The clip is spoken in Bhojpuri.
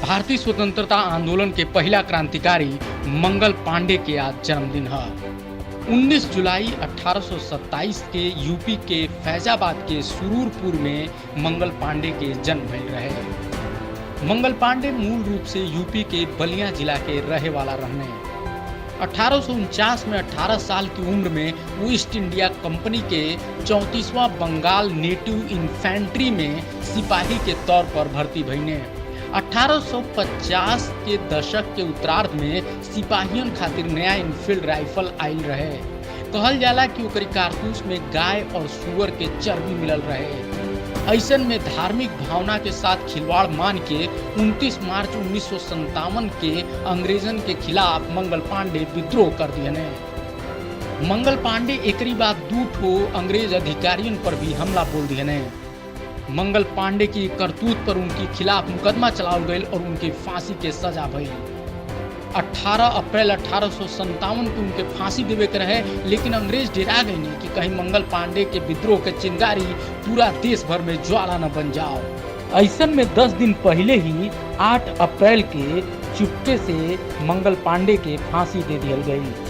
भारतीय स्वतंत्रता आंदोलन के पहला क्रांतिकारी मंगल पांडे के आज जन्मदिन है। 19 जुलाई 1827 के यूपी के फैजाबाद के सुरूरपुर में मंगल पांडे के जन्म भइल रहे। मंगल पांडे मूल रूप से यूपी के बलिया जिला के रहे वाला रहने। 1849 में 18 साल की उम्र में वो ईस्ट इंडिया कंपनी के 34वां बंगाल नेटिव इन्फेंट्री में सिपाही के तौर पर भर्ती भइने। 1850 के दशक के उत्तरार्ध में सिपाहियन खातिर नया इनफील्ड राइफल आयल रहे। कहल जाला कि ओकरी कारतूस में गाय और सुअर के चर्बी मिलल रहे। ऐसन में धार्मिक भावना के साथ खिलवाड़ मान के 29 मार्च 1957 के अंग्रेजन के खिलाफ मंगल पांडे विद्रोह कर दिए। मंगल पांडे एकरी बाद दू ठो अंग्रेज अधिकारियों पर भी हमला बोल दिए। मंगल पांडे की करतूत पर उनके खिलाफ मुकदमा चलाओ गई और उनकी फांसी के सजा भई। 18 अप्रैल 1857 को उनके फांसी देवे के रहे, लेकिन अंग्रेज डरा गए नहीं कि कहीं मंगल पांडे के विद्रोह के चिंगारी पूरा देश भर में ज्वाला न बन जाओ। ऐसन में 10 दिन पहले ही 8 अप्रैल के चुपके से मंगल पांडे के फांसी दे दी गई।